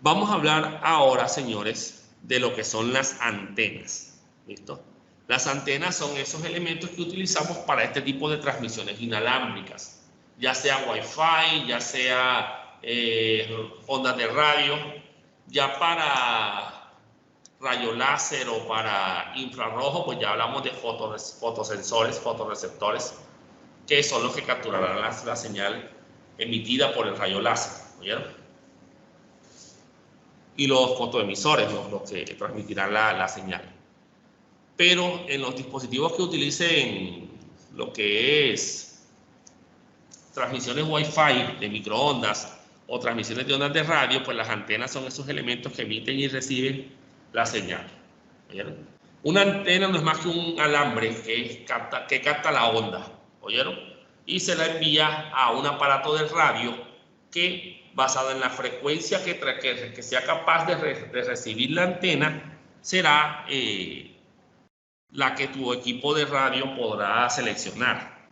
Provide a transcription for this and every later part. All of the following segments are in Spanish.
Vamos a hablar ahora, señores, de lo que son las antenas. ¿Listo? Las antenas son esos elementos que utilizamos para este tipo de transmisiones inalámbricas, ya sea Wi-Fi, ya sea ondas de radio, ya para rayo láser o para infrarrojo, pues ya hablamos de fotosensores, fotorreceptores, que son los que capturarán la señal emitida por el rayo láser. ¿Oyeron? Y los fotoemisores, los que transmitirán la señal. Pero en los dispositivos que utilicen lo que es transmisiones Wi-Fi de microondas o transmisiones de ondas de radio, pues las antenas son esos elementos que emiten y reciben la señal. ¿Oyeron? Una antena no es más que un alambre que capta la onda. ¿Oyeron? Y se la envía a un aparato de radio que, basado en la frecuencia que sea capaz de recibir la antena, será la que tu equipo de radio podrá seleccionar.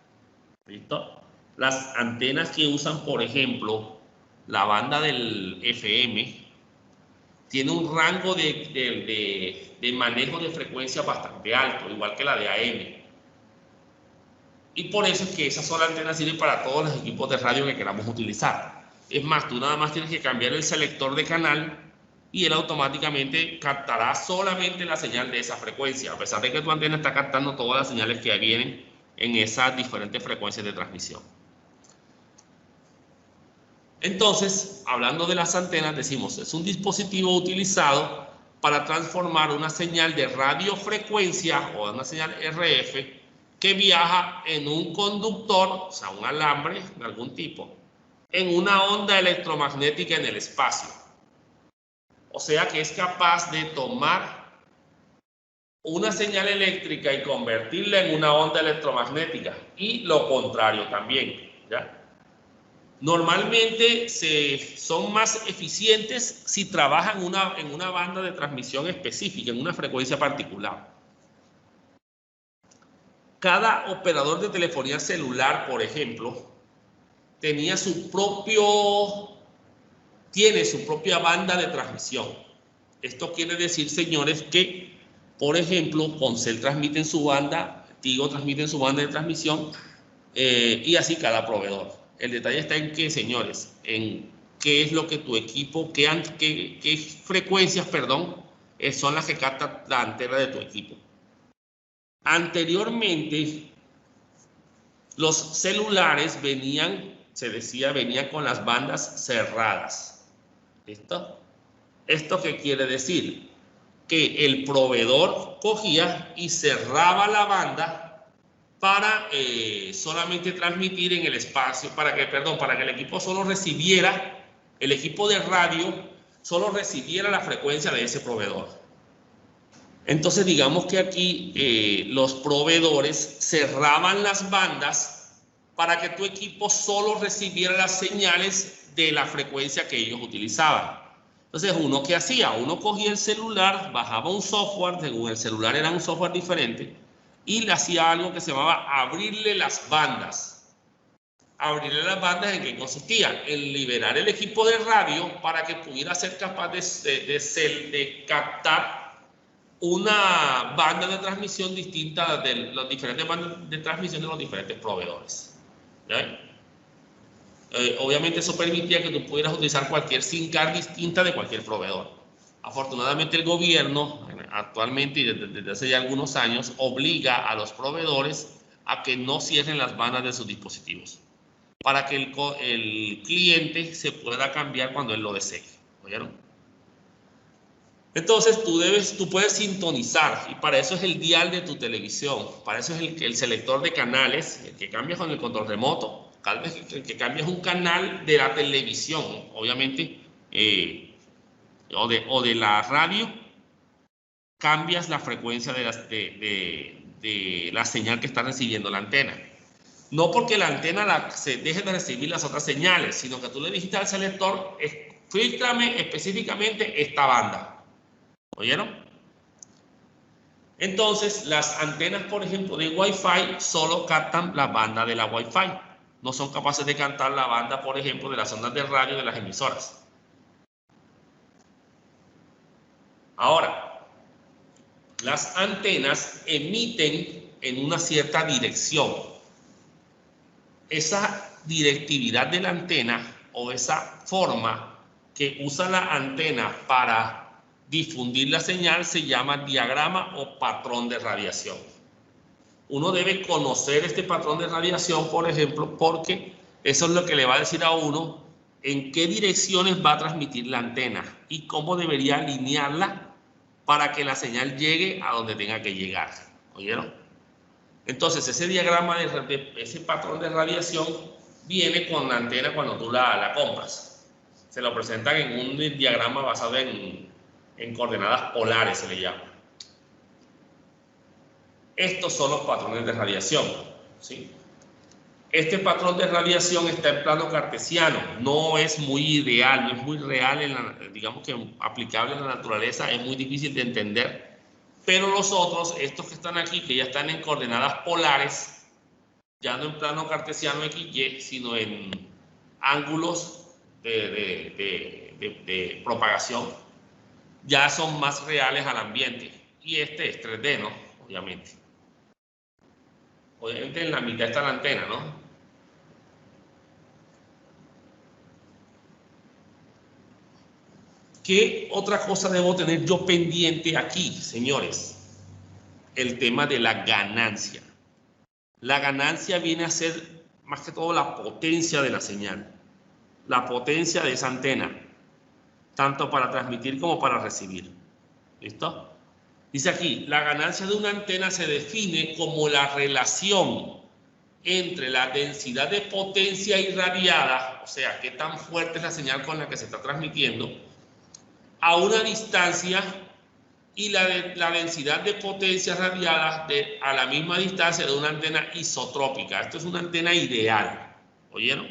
¿Listo? Las antenas que usan, por ejemplo, la banda del FM, tiene un rango de manejo de frecuencia bastante alto, igual que la de AM. Y por eso es que esa sola antena sirve para todos los equipos de radio que queramos utilizar. Es más, tú nada más tienes que cambiar el selector de canal y él automáticamente captará solamente la señal de esa frecuencia, a pesar de que tu antena está captando todas las señales que vienen en esas diferentes frecuencias de transmisión. Entonces, hablando de las antenas, decimos, es un dispositivo utilizado para transformar una señal de radiofrecuencia o una señal RF que viaja en un conductor, o sea, un alambre de algún tipo, en una onda electromagnética en el espacio. O sea que es capaz de tomar una señal eléctrica y convertirla en una onda electromagnética. Y lo contrario también, ¿ya? Normalmente son más eficientes si trabajan en una banda de transmisión específica, en una frecuencia particular. Cada operador de telefonía celular, por ejemplo, tiene su propia banda de transmisión. Esto quiere decir, señores, que, por ejemplo, Concel transmite en su banda, Tigo transmite en su banda de transmisión, y así cada proveedor. El detalle está en que, señores, en qué es lo que tu equipo, qué frecuencias, son las que capta la antena de tu equipo. Anteriormente, los celulares venían con las bandas cerradas. ¿Listo? ¿Esto qué quiere decir? Que el proveedor cogía y cerraba la banda para solamente transmitir en el espacio, para que el equipo solo recibiera, el equipo de radio solo recibiera la frecuencia de ese proveedor. Entonces, digamos que aquí los proveedores cerraban las bandas para que tu equipo solo recibiera las señales de la frecuencia que ellos utilizaban. Entonces, ¿uno qué hacía? Uno cogía el celular, bajaba un software, según el celular era un software diferente, y le hacía algo que se llamaba abrirle las bandas. Abrirle las bandas, ¿en qué consistía? En liberar el equipo de radio para que pudiera ser capaz de captar una banda de transmisión distinta de las diferentes bandas de transmisión de los diferentes proveedores. Obviamente eso permitía que tú pudieras utilizar cualquier SIM card distinta de cualquier proveedor. Afortunadamente el gobierno actualmente y desde hace ya algunos años obliga a los proveedores a que no cierren las bandas de sus dispositivos para que el cliente se pueda cambiar cuando él lo desee. ¿Oyeron? Entonces tú puedes sintonizar, y para eso es el dial de tu televisión, para eso es el selector de canales, el que cambias con el control remoto, cada vez que cambias un canal de la televisión, obviamente, o de la radio, cambias la frecuencia de la señal que está recibiendo la antena. No porque la antena se deje de recibir las otras señales, sino que tú le dijiste al selector, fíltrame específicamente esta banda. ¿Oyeron? Entonces, las antenas, por ejemplo, de Wi-Fi solo captan la banda de la Wi-Fi. No son capaces de captar la banda, por ejemplo, de las ondas de radio de las emisoras. Ahora, las antenas emiten en una cierta dirección. Esa directividad de la antena o esa forma que usa la antena para difundir la señal se llama diagrama o patrón de radiación. Uno debe conocer este patrón de radiación, por ejemplo, porque eso es lo que le va a decir a uno en qué direcciones va a transmitir la antena y cómo debería alinearla para que la señal llegue a donde tenga que llegar. ¿Oyeron? Entonces, ese diagrama, ese patrón de radiación viene con la antena cuando tú la compras. Se lo presentan en un diagrama basado en coordenadas polares, se le llama. Estos son los patrones de radiación, ¿sí? Este patrón de radiación está en plano cartesiano, no es muy ideal, no es muy real, digamos que aplicable en la naturaleza, es muy difícil de entender. Pero los otros, estos que están aquí, que ya están en coordenadas polares, ya no en plano cartesiano XY, sino en ángulos de propagación, ya son más reales al ambiente. Y este es 3D, ¿no? Obviamente. Obviamente en la mitad está la antena, ¿no? ¿Qué otra cosa debo tener yo pendiente aquí, señores? El tema de la ganancia. La ganancia viene a ser más que todo la potencia de la señal, la potencia de esa antena, tanto para transmitir como para recibir. ¿Listo? Dice aquí, la ganancia de una antena se define como la relación entre la densidad de potencia irradiada, o sea, qué tan fuerte es la señal con la que se está transmitiendo, a una distancia y la densidad de potencia radiada a la misma distancia de una antena isotrópica. Esto es una antena ideal. ¿Oyeron?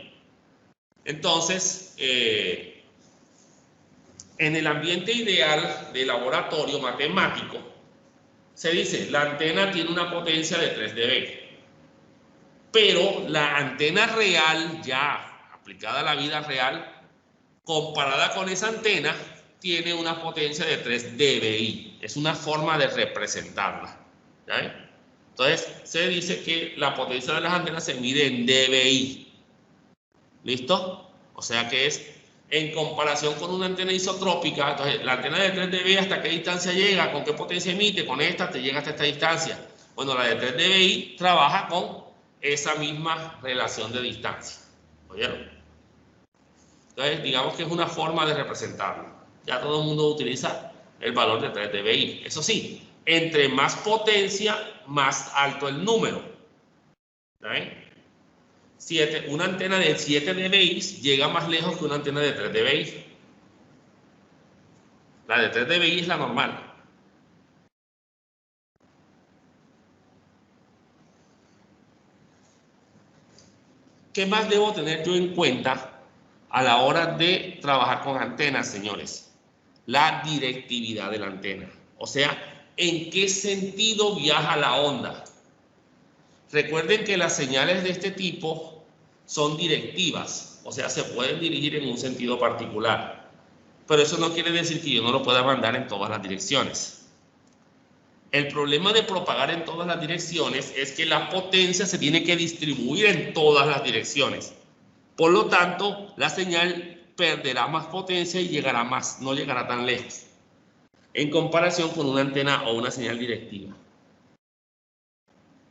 Entonces, en el ambiente ideal de laboratorio matemático, se dice, la antena tiene una potencia de 3 dB. Pero la antena real, ya aplicada a la vida real, comparada con esa antena, tiene una potencia de 3 dBi. Es una forma de representarla. ¿Ya? Entonces, se dice que la potencia de las antenas se mide en dBi. ¿Listo? O sea que es en comparación con una antena isotrópica. Entonces, la antena de 3 dBi, ¿hasta qué distancia llega? ¿Con qué potencia emite? Con esta te llega hasta esta distancia. Bueno, la de 3 dBi trabaja con esa misma relación de distancia. ¿Oyeron? Entonces, digamos que es una forma de representarlo. Ya todo el mundo utiliza el valor de 3 dBi. Eso sí, entre más potencia, más alto el número. ¿Ven? Una antena de 7 dBi llega más lejos que una antena de 3 dBi. La de 3 dBi es la normal. ¿Qué más debo tener yo en cuenta a la hora de trabajar con antenas, señores? La directividad de la antena. O sea, ¿en qué sentido viaja la onda? Recuerden que las señales de este tipo son directivas, o sea, se pueden dirigir en un sentido particular. Pero eso no quiere decir que yo no lo pueda mandar en todas las direcciones. El problema de propagar en todas las direcciones es que la potencia se tiene que distribuir en todas las direcciones. Por lo tanto, la señal perderá más potencia y llegará más, no llegará tan lejos, en comparación con una antena o una señal directiva.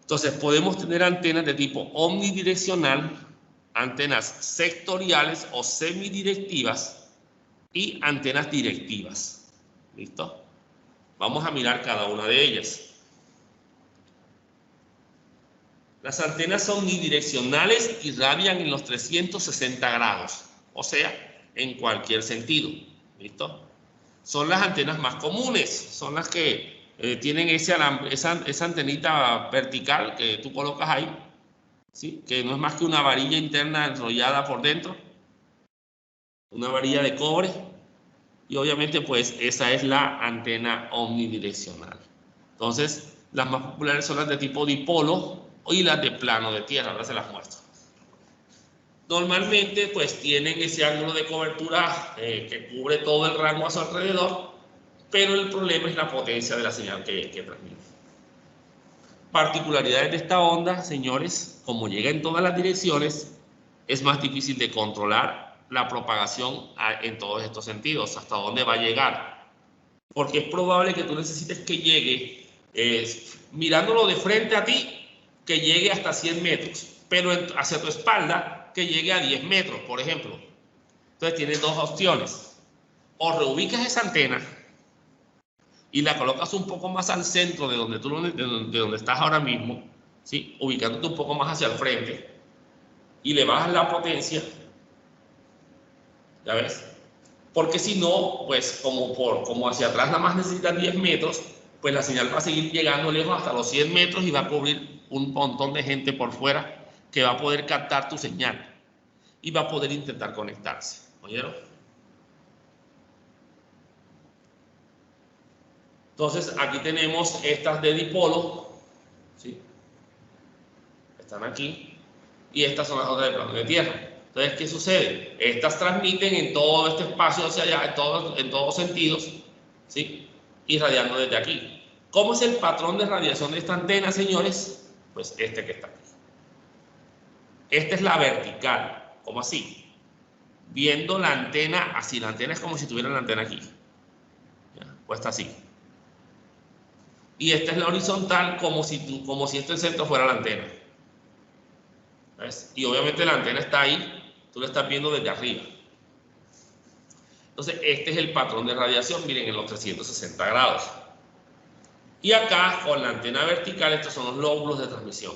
Entonces, podemos tener antenas de tipo omnidireccional, antenas sectoriales o semidirectivas y antenas directivas. ¿Listo? Vamos a mirar cada una de ellas. Las antenas omnidireccionales irradian en los 360 grados, o sea, en cualquier sentido. ¿Listo? Son las antenas más comunes, son las que tienen esa antenita vertical que tú colocas ahí, ¿sí? Que no es más que una varilla interna enrollada por dentro, una varilla de cobre, y obviamente pues esa es la antena omnidireccional. Entonces, las más populares son las de tipo dipolo y las de plano de tierra, ahora se las muestro. Normalmente pues tienen ese ángulo de cobertura que cubre todo el rango a su alrededor, pero el problema es la potencia de la señal que transmite. Particularidades de esta onda, señores, como llega en todas las direcciones, es más difícil de controlar la propagación en todos estos sentidos, hasta dónde va a llegar. Porque es probable que tú necesites que llegue, mirándolo de frente a ti, que llegue hasta 100 metros, pero hacia tu espalda, que llegue a 10 metros, por ejemplo. Entonces tienes dos opciones. O reubicas esa antena y la colocas un poco más al centro de donde, de donde estás ahora mismo, ¿sí? Ubicándote un poco más hacia el frente, y le bajas la potencia, ¿ya ves? Porque si no, pues como hacia atrás nada más necesitas 10 metros, pues la señal va a seguir llegando lejos hasta los 100 metros y va a cubrir un montón de gente por fuera que va a poder captar tu señal y va a poder intentar conectarse. ¿Oyeron? Entonces, aquí tenemos estas de dipolo, ¿sí? Están aquí, y estas son las otras de plano de tierra. Entonces, ¿qué sucede? Estas transmiten en todo este espacio hacia allá, en todos sentidos, ¿sí? Irradiando desde aquí. ¿Cómo es el patrón de radiación de esta antena, señores? Pues este que está aquí. Esta es la vertical, ¿cómo así? Viendo la antena así, la antena es como si tuviera la antena aquí, ¿ya? Puesta así. Y esta es la horizontal, como si este centro fuera la antena. ¿Ves? Y obviamente la antena está ahí, tú la estás viendo desde arriba. Entonces, este es el patrón de radiación, miren, en los 360 grados. Y acá, con la antena vertical, estos son los lóbulos de transmisión.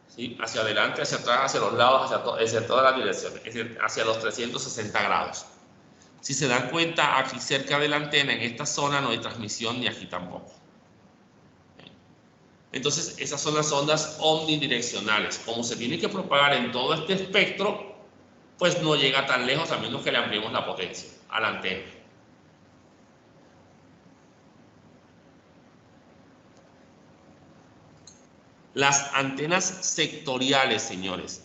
¿Sí? Hacia adelante, hacia atrás, hacia los lados, hacia todas las direcciones, es decir, hacia los 360 grados. Si se dan cuenta, aquí cerca de la antena, en esta zona, no hay transmisión, ni aquí tampoco. Entonces, esas son las ondas omnidireccionales. Como se tiene que propagar en todo este espectro, pues no llega tan lejos, a menos que le ampliemos la potencia a la antena. Las antenas sectoriales, señores.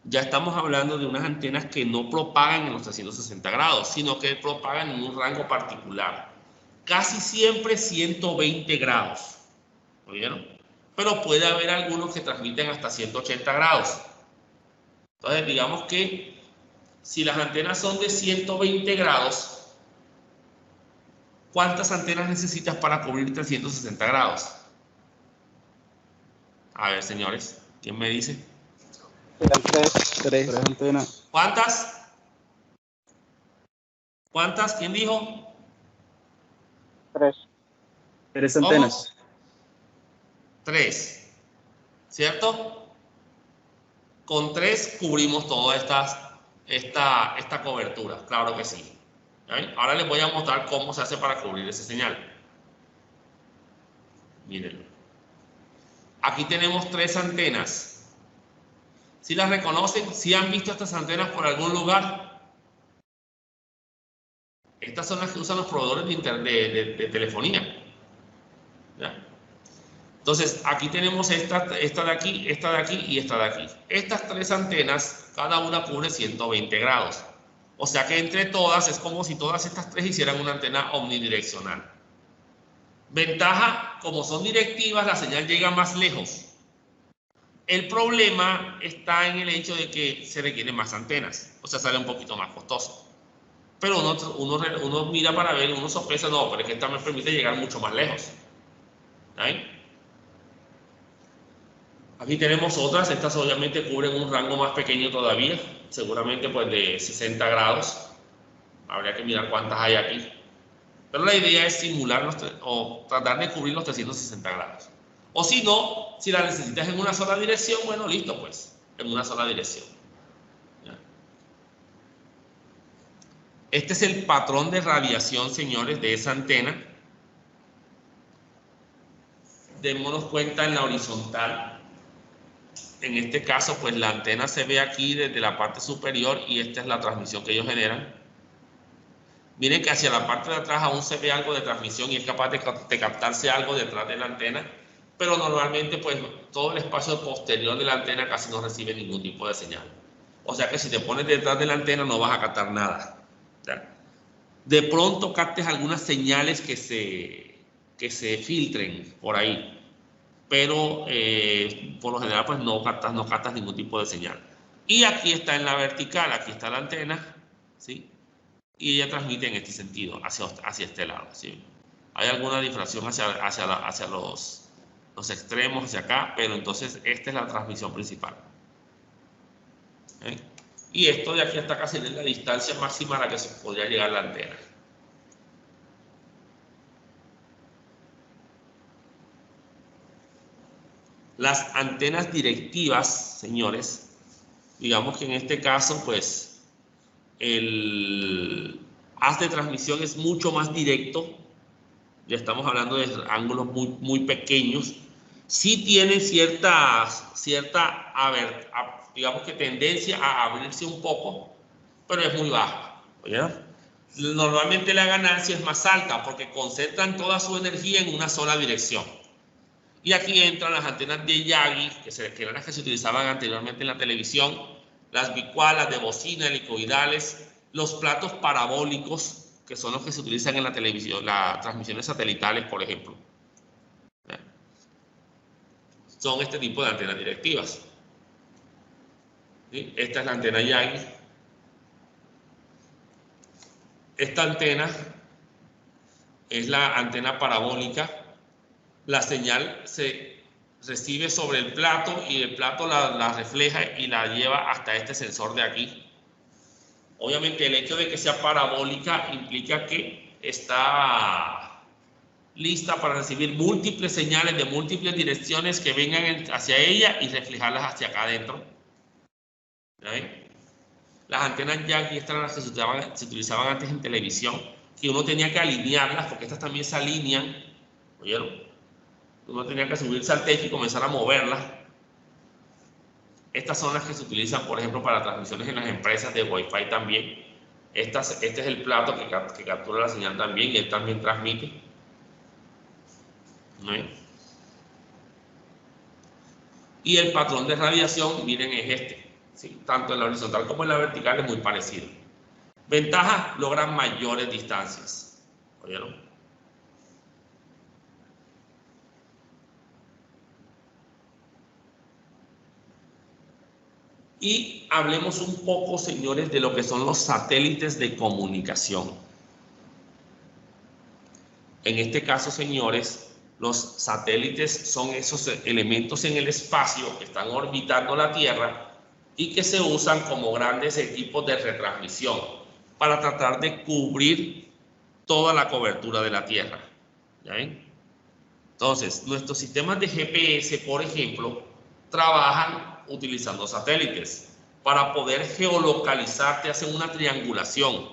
Ya estamos hablando de unas antenas que no propagan en los 360 grados, sino que propagan en un rango particular. Casi siempre 120 grados. ¿Oyeron? Pero puede haber algunos que transmiten hasta 180 grados. Entonces, digamos que si las antenas son de 120 grados, ¿cuántas antenas necesitas para cubrir 360 grados? A ver, señores, ¿quién me dice? Tres antenas. ¿Cuántas? ¿Cuántas? ¿Quién dijo? Tres antenas. ¿Cómo? 3, ¿cierto? Con 3 cubrimos toda esta cobertura, claro que sí. ¿Ven? Ahora les voy a mostrar cómo se hace para cubrir esa señal. Miren. Aquí tenemos 3 antenas. ¿Sí las reconocen? ¿Sí han visto estas antenas por algún lugar? Estas son las que usan los proveedores de internet, de telefonía. ¿Ya? Entonces, aquí tenemos esta de aquí, esta de aquí y esta de aquí. Estas 3 antenas, cada una cubre 120 grados. O sea que entre todas es como si todas estas 3 hicieran una antena omnidireccional. Ventaja, como son directivas, la señal llega más lejos. El problema está en el hecho de que se requieren más antenas. O sea, sale un poquito más costoso. Pero uno mira para ver, uno sospecha, no, pero es que esta me permite llegar mucho más lejos. ¿Ahí? Aquí tenemos otras, estas obviamente cubren un rango más pequeño todavía, seguramente pues de 60 grados. Habría que mirar cuántas hay aquí. Pero la idea es simular o tratar de cubrir los 360 grados. O si no, si la necesitas en una sola dirección, bueno, listo pues, en una sola dirección. ¿Ya? Este es el patrón de radiación, señores, de esa antena. Démonos cuenta en la horizontal. En este caso, pues la antena se ve aquí desde la parte superior y esta es la transmisión que ellos generan. Miren que hacia la parte de atrás aún se ve algo de transmisión y es capaz de captarse algo detrás de la antena, pero normalmente pues todo el espacio posterior de la antena casi no recibe ningún tipo de señal. O sea que si te pones detrás de la antena no vas a captar nada. ¿Ya? de pronto captes algunas señales que se filtren por ahí. Pero por lo general pues no captas ningún tipo de señal. Y aquí está en la vertical, aquí está la antena, ¿sí? Y ella transmite en este sentido, hacia este lado, ¿sí? Hay alguna difracción hacia los extremos, hacia acá, pero entonces esta es la transmisión principal. Y esto de aquí hasta casi es la distancia máxima a la que se podría llegar la antena. Las antenas directivas, señores, digamos que en este caso, pues, el haz de transmisión es mucho más directo. Ya estamos hablando de ángulos muy pequeños. Sí tiene cierta digamos que tendencia a abrirse un poco, pero es muy baja. ¿Ya? Normalmente la ganancia es más alta porque concentran toda su energía en una sola dirección. Y aquí entran las antenas de Yagi, que eran las que se utilizaban anteriormente en la televisión, las bicualas de bocina helicoidales, los platos parabólicos, que son los que se utilizan en la televisión, las transmisiones satelitales, por ejemplo. Son este tipo de antenas directivas. ¿Sí? Esta es la antena Yagi. Esta antena es la antena parabólica. La señal se recibe sobre el plato y el plato la refleja y la lleva hasta este sensor de aquí. Obviamente el hecho de que sea parabólica implica que está lista para recibir múltiples señales de múltiples direcciones que vengan hacia ella y reflejarlas hacia acá adentro. ¿Ven? Las antenas Yagi, estas eran las que se utilizaban antes en televisión, que uno tenía que alinearlas porque estas también se alinean. ¿Oyeron? Uno tenía que subirse al techo y comenzar a moverlas. Estas son las que se utilizan, por ejemplo, para transmisiones en las empresas de Wi-Fi también. Este es el plato que captura la señal también y él también transmite. ¿No? Y el patrón de radiación, miren, es este. ¿Sí? Tanto en la horizontal como en la vertical es muy parecido. Ventaja, logran mayores distancias. ¿Oyeron? Y hablemos un poco, señores, de lo que son los satélites de comunicación. En este caso, señores, los satélites son esos elementos en el espacio que están orbitando la Tierra y que se usan como grandes equipos de retransmisión para tratar de cubrir toda la cobertura de la Tierra. ¿Ya ven? Entonces, nuestros sistemas de GPS, por ejemplo, trabajan utilizando satélites para poder geolocalizarte, hacen una triangulación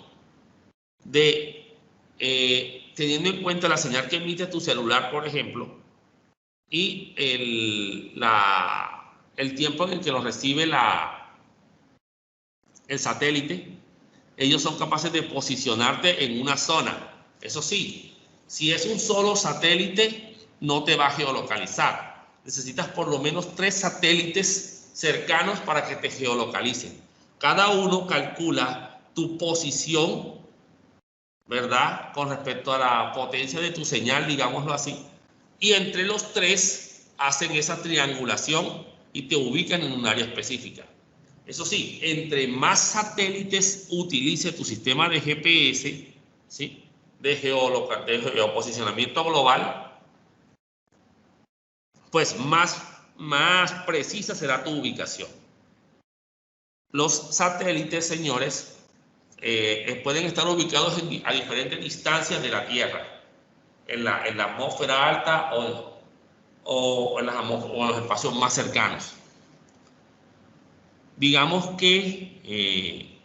de teniendo en cuenta la señal que emite tu celular, por ejemplo, y el tiempo en el que lo recibe el satélite. Ellos son capaces de posicionarte en una zona. Eso sí, si es un solo satélite, no te va a geolocalizar. Necesitas por lo menos 3 satélites cercanos para que te geolocalicen. Cada uno calcula tu posición, ¿verdad? Con respecto a la potencia de tu señal, digámoslo así. Y entre los 3 hacen esa triangulación y te ubican en un área específica. Eso sí, entre más satélites utilice tu sistema de GPS, ¿sí? de geoposicionamiento global, pues más precisa será tu ubicación. Los satélites, señores, pueden estar ubicados a diferentes distancias de la Tierra, en la atmósfera alta o en los espacios más cercanos. Digamos que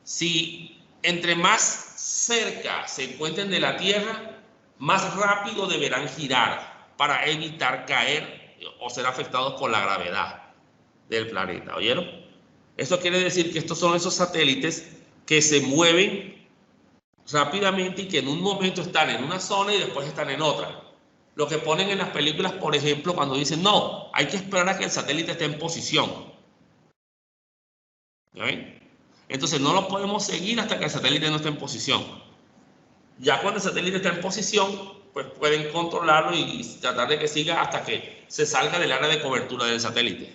si entre más cerca se encuentren de la Tierra, más rápido deberán girar para evitar caer o ser afectados por la gravedad del planeta. ¿Oyeron? Eso quiere decir que estos son esos satélites que se mueven rápidamente y que en un momento están en una zona y después están en otra. Lo que ponen en las películas, por ejemplo, cuando dicen, no, hay que esperar a que el satélite esté en posición. ¿Ya ven? Entonces no lo podemos seguir hasta que el satélite no esté en posición. Ya cuando el satélite está en posición, pues pueden controlarlo y tratar de que siga hasta que se salga del área de cobertura del satélite.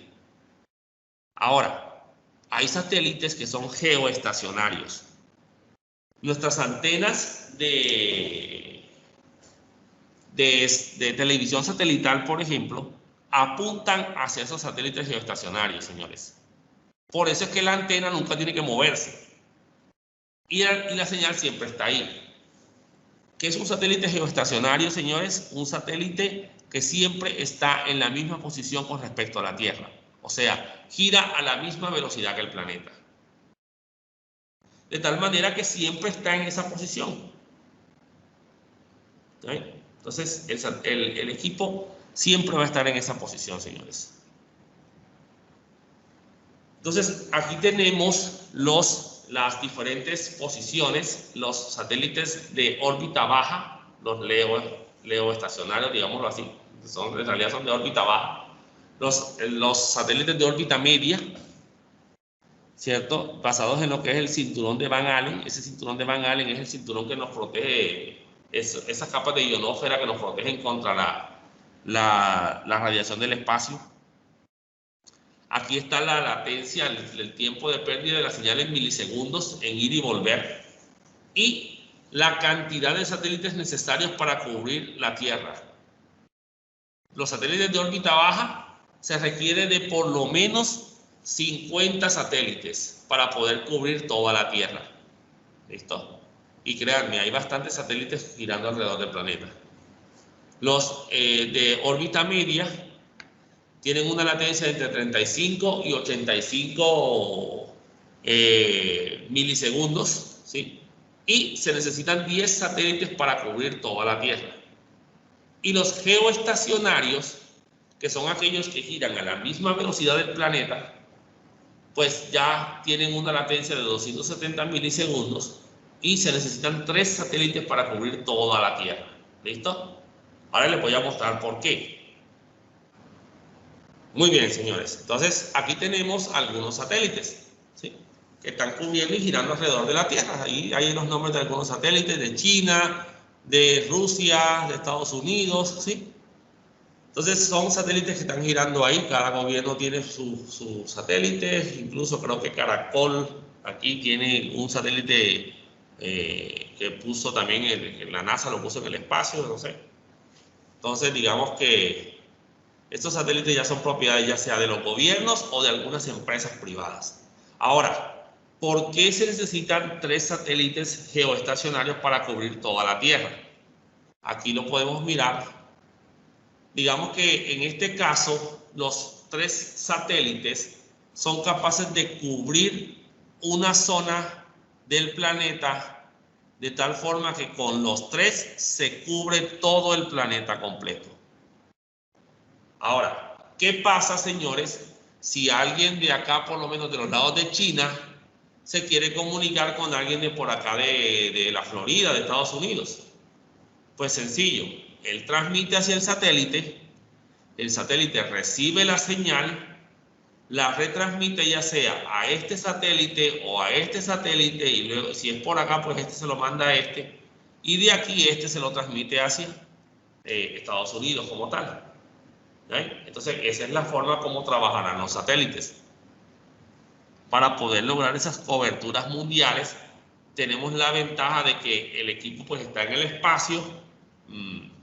Ahora, hay satélites que son geoestacionarios. Nuestras antenas de televisión satelital, por ejemplo, apuntan hacia esos satélites geoestacionarios, señores. Por eso es que la antena nunca tiene que moverse. Y la señal siempre está ahí. ¿Qué es un satélite geoestacionario, señores? Un satélite que siempre está en la misma posición con respecto a la Tierra. O sea, gira a la misma velocidad que el planeta. De tal manera que siempre está en esa posición. ¿Sí? Entonces, el equipo siempre va a estar en esa posición, señores. Entonces, aquí tenemos las diferentes posiciones, los satélites de órbita baja, los LEO estacionarios, digámoslo así, en realidad son de órbita baja. Los satélites de órbita media, ¿cierto? Basados en lo que es el cinturón de Van Allen. Ese cinturón de Van Allen es el cinturón que nos protege, esas capas de ionósfera que nos protegen contra la radiación del espacio. Aquí está la latencia, el tiempo de pérdida de la señal en milisegundos en ir y volver. Y la cantidad de satélites necesarios para cubrir la Tierra. Los satélites de órbita baja se requiere de por lo menos 50 satélites para poder cubrir toda la Tierra. ¿Listo? Y créanme, hay bastantes satélites girando alrededor del planeta. Los de órbita media tienen una latencia entre 35 y 85 milisegundos, ¿sí? Y se necesitan 10 satélites para cubrir toda la Tierra. Y los geoestacionarios, que son aquellos que giran a la misma velocidad del planeta, pues ya tienen una latencia de 270 milisegundos y se necesitan 3 satélites para cubrir toda la Tierra. ¿Listo? Ahora les voy a mostrar por qué. Muy bien, señores. Entonces, aquí tenemos algunos satélites, ¿sí?, que están cubriendo y girando alrededor de la Tierra. Ahí hay los nombres de algunos satélites de China, de Rusia, de Estados Unidos, ¿sí? Entonces, son satélites que están girando ahí. Cada gobierno tiene sus satélites. Incluso creo que Caracol aquí tiene un satélite que puso también, la NASA lo puso en el espacio, no sé. Entonces, digamos que estos satélites ya son propiedad ya sea de los gobiernos o de algunas empresas privadas. Ahora, ¿por qué se necesitan 3 satélites geoestacionarios para cubrir toda la Tierra? Aquí lo podemos mirar. Digamos que en este caso, los 3 satélites son capaces de cubrir una zona del planeta de tal forma que con los 3 se cubre todo el planeta completo. Ahora, ¿qué pasa, señores, si alguien de acá, por lo menos de los lados de China, se quiere comunicar con alguien de por acá de la Florida, de Estados Unidos? Pues sencillo, él transmite hacia el satélite recibe la señal, la retransmite ya sea a este satélite o a este satélite, y luego, si es por acá, pues este se lo manda a este, y de aquí este se lo transmite hacia Estados Unidos como tal. Entonces, esa es la forma como trabajarán los satélites. Para poder lograr esas coberturas mundiales, tenemos la ventaja de que el equipo pues está en el espacio.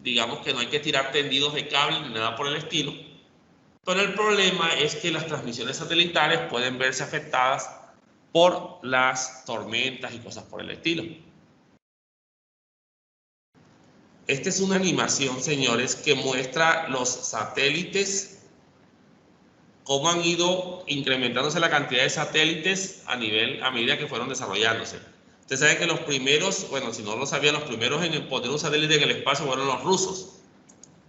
Digamos que no hay que tirar tendidos de cable ni nada por el estilo. Pero el problema es que las transmisiones satelitales pueden verse afectadas por las tormentas y cosas por el estilo. Esta es una animación, señores, que muestra los satélites, cómo han ido incrementándose la cantidad de satélites a medida que fueron desarrollándose. Ustedes saben que los primeros, bueno, si no lo sabían, los primeros en poner un satélite en el espacio fueron los rusos.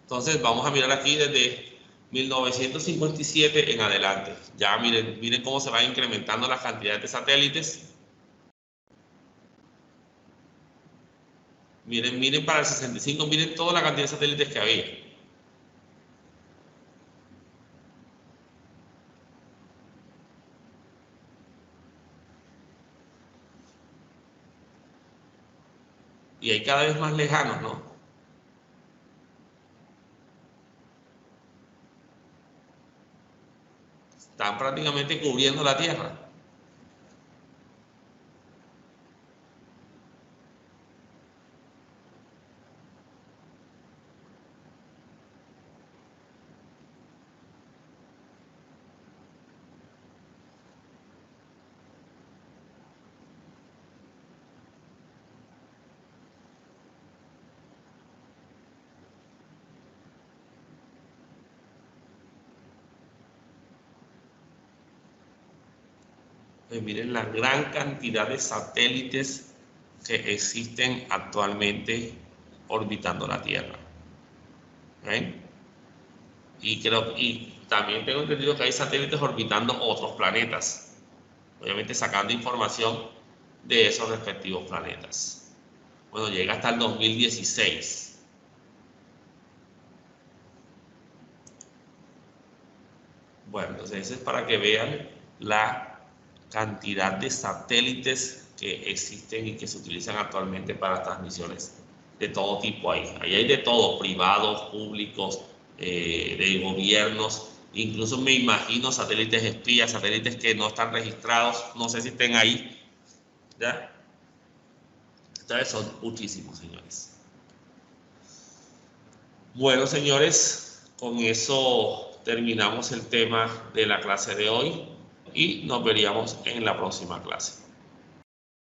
Entonces vamos a mirar aquí desde 1957 en adelante. Ya miren cómo se va incrementando la cantidad de satélites. Miren para el 65, miren toda la cantidad de satélites que había. Y hay cada vez más lejanos, ¿no? Están prácticamente cubriendo la Tierra. Pues miren la gran cantidad de satélites que existen actualmente orbitando la Tierra. ¿Ven? Y también tengo entendido que hay satélites orbitando otros planetas, obviamente sacando información de esos respectivos planetas. Bueno, llega hasta el 2016. Bueno, entonces eso es para que vean la cantidad de satélites que existen y que se utilizan actualmente para transmisiones de todo tipo ahí. Ahí hay de todo, privados, públicos, de gobiernos, incluso me imagino satélites espías, satélites que no están registrados, no sé si estén ahí, ¿ya? Entonces son muchísimos, señores. Bueno, señores, con eso terminamos el tema de la clase de hoy y nos veríamos en la próxima clase.